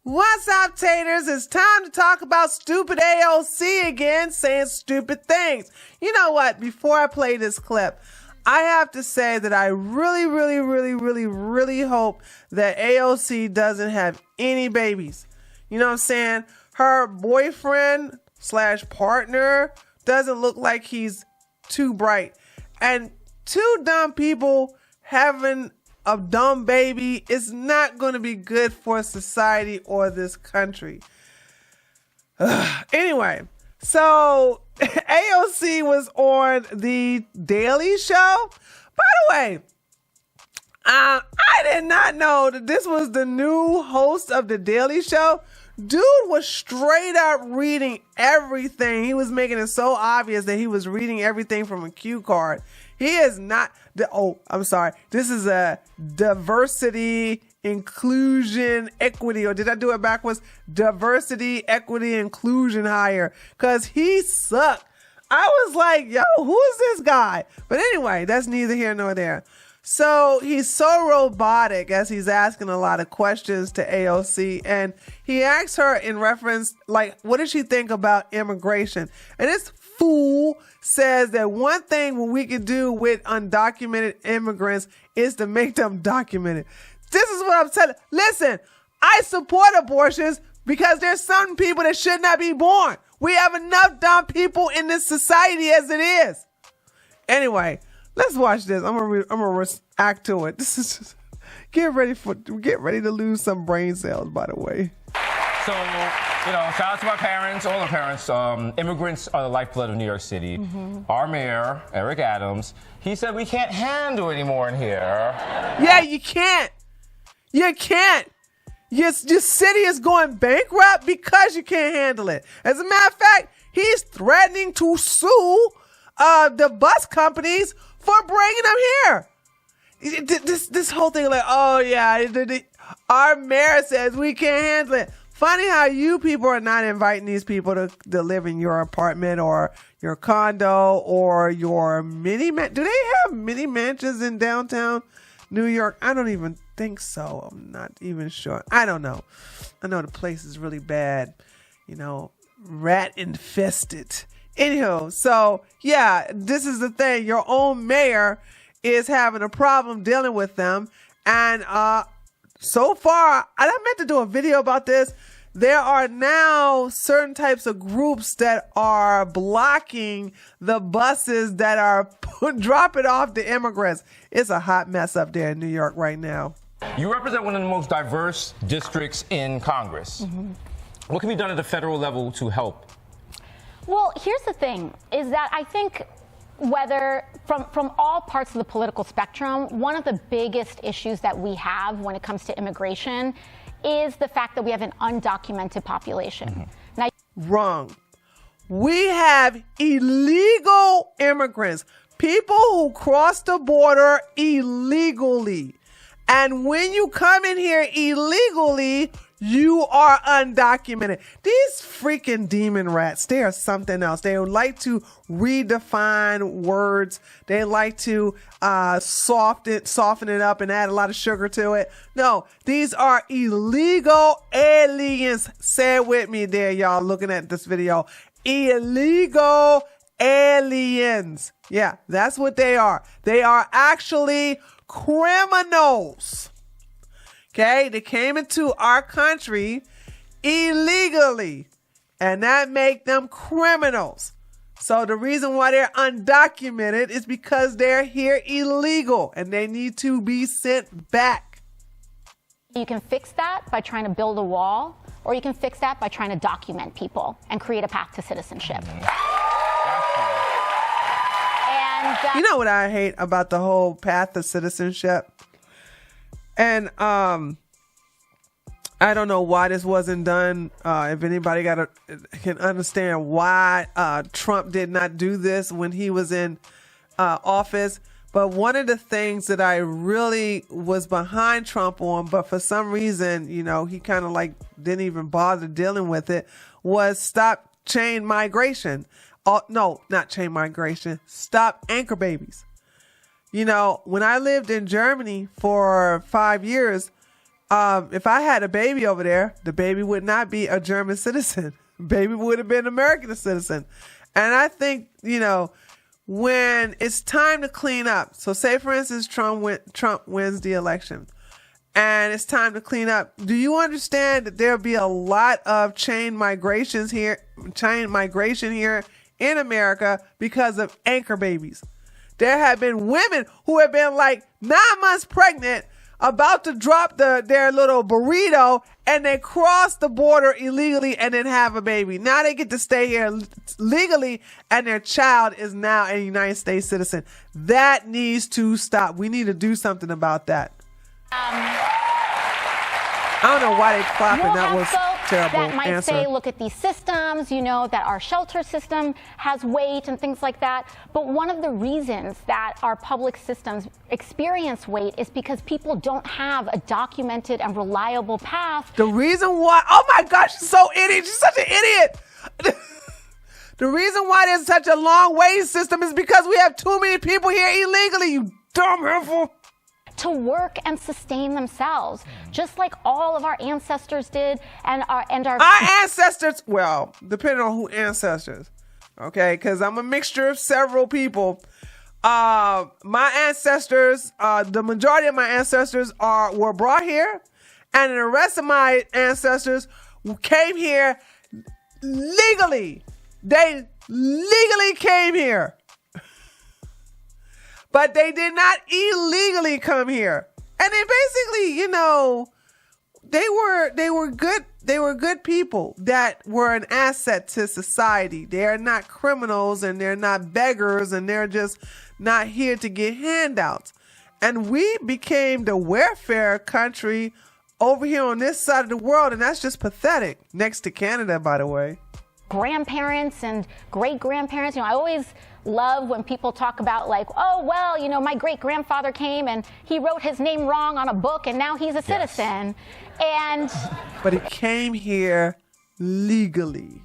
What's up, taters? It's time to talk about stupid AOC again, saying stupid things. You know what? Before I play this clip, I have to say that I really hope that AOC doesn't have any babies. You know what I'm saying? Her boyfriend / partner doesn't look like he's too bright. And two dumb people having a dumb baby is not going to be good for society or this country. Anyway, so AOC was on the Daily Show. By the way, I did not know that this was the new host of the Daily Show. Dude was straight up reading everything. He was making it so obvious that he was reading everything from a cue card. He is not I'm sorry. This is a diversity, inclusion, equity, or did I do it backwards? Diversity, equity, inclusion hire. Cause he sucked. I was like, yo, who is this guy? But anyway, that's neither here nor there. So he's so robotic as he's asking a lot of questions to AOC, and he asks her in reference, like, what does she think about immigration? And this fool says that one thing we can do with undocumented immigrants is to make them documented. This is what I'm telling. Listen, I support abortions because there's some people that should not be born. We have enough dumb people in this society as it is. Anyway, let's watch this. I'm gonna react to it. This is just, get ready to lose some brain cells, by the way. So, shout out to my parents, all the parents. Immigrants are the lifeblood of New York City. Mm-hmm. Our mayor, Eric Adams, he said we can't handle anymore in here. Yeah, you can't. You can't. Your city is going bankrupt because you can't handle it. As a matter of fact, he's threatening to sue the bus companies for bringing them here. This whole thing, like, oh yeah, our mayor says we can't handle it. Funny how you people are not inviting these people to live in your apartment or your condo or your mini man. Do they have mini mansions in downtown New York? I don't even think so. I'm not even sure. I don't know. I know the place is really bad, rat infested. Anywho, so yeah, this is the thing. Your own mayor is having a problem dealing with them. And so far, I meant to do a video about this. There are now certain types of groups that are blocking the buses that are dropping off the immigrants. It's a hot mess up there in New York right now. You represent one of the most diverse districts in Congress. Mm-hmm. What can be done at the federal level to help? Well, here's the thing, is that I think whether from all parts of the political spectrum, one of the biggest issues that we have when it comes to immigration is the fact that we have an undocumented population. Mm-hmm. Now, wrong. We have illegal immigrants, people who cross the border illegally. And when you come in here illegally, you are undocumented. These freaking demon rats, they are something else. They like to redefine words. They like to soften it up and add a lot of sugar to it. No, these are illegal aliens. Say it with me there, y'all, looking at this video. Illegal aliens. Yeah, that's what they are. They are actually criminals. Okay, they came into our country illegally, and that make them criminals. So the reason why they're undocumented is because they're here illegal, and they need to be sent back. You can fix that by trying to build a wall, or you can fix that by trying to document people and create a path to citizenship. And you know what I hate about the whole path to citizenship? And I don't know why this wasn't done. If anybody can understand why Trump did not do this when he was in office. But one of the things that I really was behind Trump on, but for some reason, he kind of like didn't even bother dealing with it, was stop chain migration. No, not chain migration. Stop anchor babies. When I lived in Germany for 5 years, If I had a baby over there, the baby would not be a German citizen. Baby would have been an American citizen. And I think, when it's time to clean up. So say, for instance, Trump wins the election and it's time to clean up. Do you understand that there'll be a lot of chain migration here in America because of anchor babies? There have been women who have been like 9 months pregnant, about to drop their little burrito, and they cross the border illegally and then have a baby. Now they get to stay here legally, and their child is now a United States citizen. That needs to stop. We need to do something about that. I don't know why they clapping. That was terrible that might answer. say, look at these systems, that our shelter system has weight and things like that. But one of the reasons that our public systems experience weight is because people don't have a documented and reliable path. The reason why, oh my gosh, she's so idiot. She's such an idiot. The reason why there's such a long waiting system is because we have too many people here illegally, you dumb heifer. To work and sustain themselves, just like all of our ancestors did, and our ancestors. Well, depending on who ancestors, okay, because I'm a mixture of several people. My ancestors, the majority of my ancestors were brought here, and the rest of my ancestors came here legally. They legally came here. But they did not illegally come here. And they basically, they were good people that were an asset to society. They are not criminals, and they're not beggars, and they're just not here to get handouts. And we became the welfare country over here on this side of the world, and that's just pathetic. Next to Canada, by the way. Grandparents and great-grandparents. I always love when people talk about like, oh, well, my great-grandfather came and he wrote his name wrong on a book and now he's a citizen. And but he came here legally.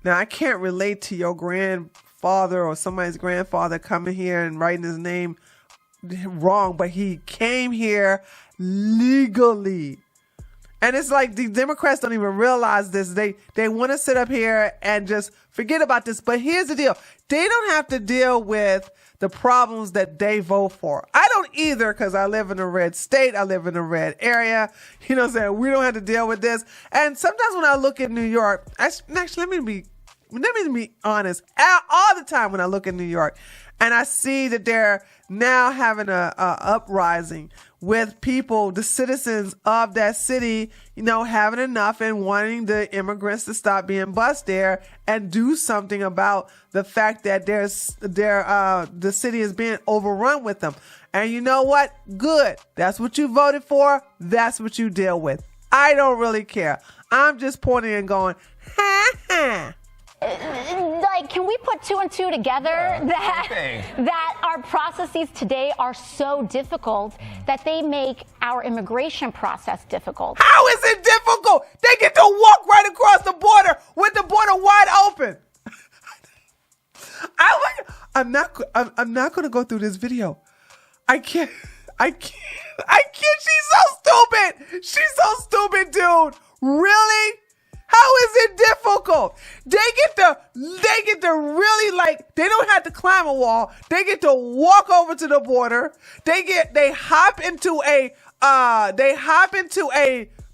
Now, I can't relate to your grandfather or somebody's grandfather coming here and writing his name wrong, but he came here legally. And it's like the Democrats don't even realize this. They want to sit up here and just forget about this. But here's the deal. They don't have to deal with the problems that they vote for. I don't either, because I live in a red state. I live in a red area. You know what I'm saying? We don't have to deal with this. And sometimes when I look at New York, actually, let me be honest. All the time when I look at New York and I see that they're now having a uprising with people, the citizens of that city, having enough and wanting the immigrants to stop being bused there and do something about the fact that the city is being overrun with them. And you know what? Good. That's what you voted for. That's what you deal with. I don't really care. I'm just pointing and going, ha ha. Like, can we put two and two together that our processes today are so difficult that they make our immigration process difficult? How is it difficult? They get to walk right across the border with the border wide open. I'm not going to go through this video. I can't. She's so stupid, dude. Really? How is it difficult? They get to really, like, they don't have to climb a wall. They get to walk over to the border. They hop into a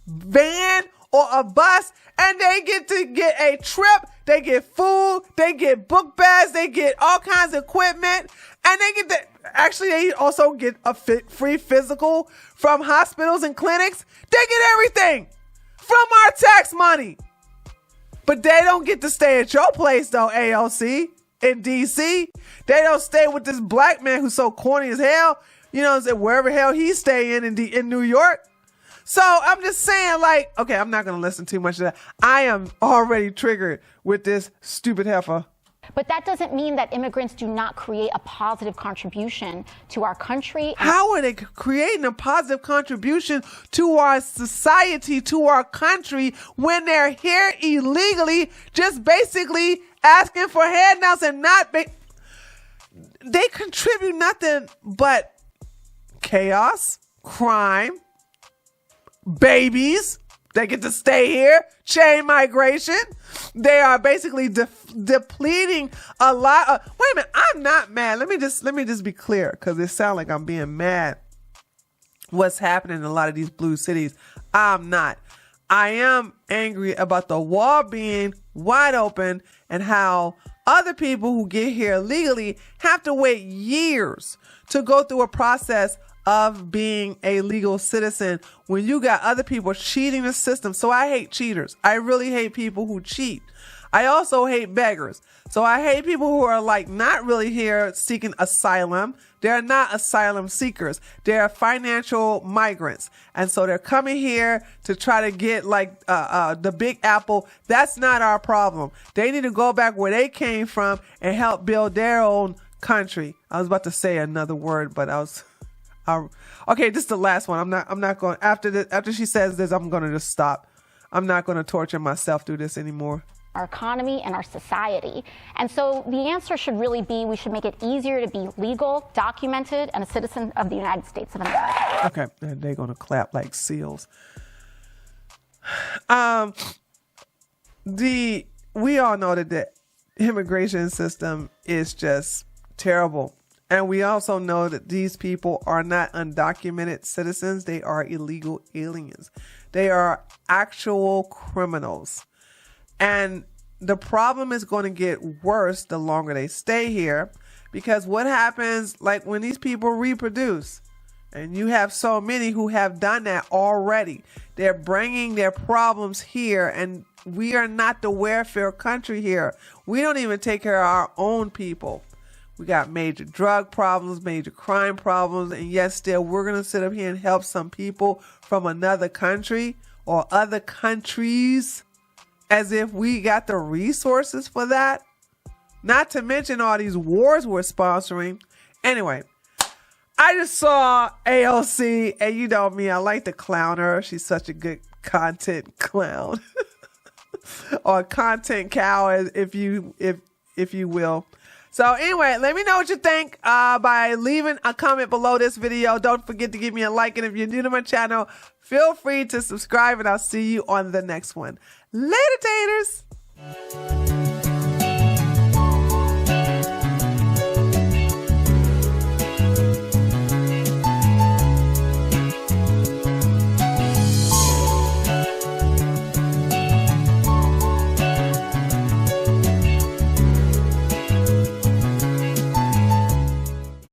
van or a bus, and they get to get a trip. They get food. They get book bags. They get all kinds of equipment, and they also get a free physical from hospitals and clinics. They get everything from our tax money. But they don't get to stay at your place, though, AOC, in D.C. They don't stay with this black man who's so corny as hell, wherever hell he's staying in New York. So I'm just saying, like, okay, I'm not going to listen too much to that. I am already triggered with this stupid heifer. But that doesn't mean that immigrants do not create a positive contribution to our country. How are they creating a positive contribution to our society, to our country, when they're here illegally, just basically asking for handouts and they contribute nothing but chaos, crime, babies. They get to stay here. Chain migration. They are basically depleting a lot of. Wait a minute. I'm not mad. Let me just be clear, because it sounds like I'm being mad. What's happening in a lot of these blue cities? I'm not. I am angry about the wall being wide open and how other people who get here legally have to wait years to go through a process of being a legal citizen when you got other people cheating the system. So I hate cheaters. I really hate people who cheat. I also hate beggars. So I hate people who are like not really here seeking asylum. They're not asylum seekers. They're financial migrants. And so they're coming here to try to get like the Big Apple. That's not our problem. They need to go back where they came from and help build their own country. I was about to say another word, but okay, this is the last one. I'm not going after she says this, I'm going to just stop. I'm not going to torture myself through this anymore. Our economy and our society. And so the answer should really be, we should make it easier to be legal, documented, and a citizen of the United States of America. Okay, and they're going to clap like seals. We all know that the immigration system is just terrible. And we also know that these people are not undocumented citizens. They are illegal aliens. They are actual criminals. And the problem is going to get worse the longer they stay here, because what happens, like when these people reproduce, and you have so many who have done that already, they're bringing their problems here, and we are not the welfare country here. We don't even take care of our own people. We got major drug problems, major crime problems, and yet still we're going to sit up here and help some people from another country or other countries as if we got the resources for that. Not to mention all these wars we're sponsoring. Anyway, I just saw AOC, and you know me, I like to clown her. She's such a good content clown. Or content cow, if you will. So anyway, let me know what you think by leaving a comment below this video. Don't forget to give me a like. And if you're new to my channel, feel free to subscribe, and I'll see you on the next one. Later, taters.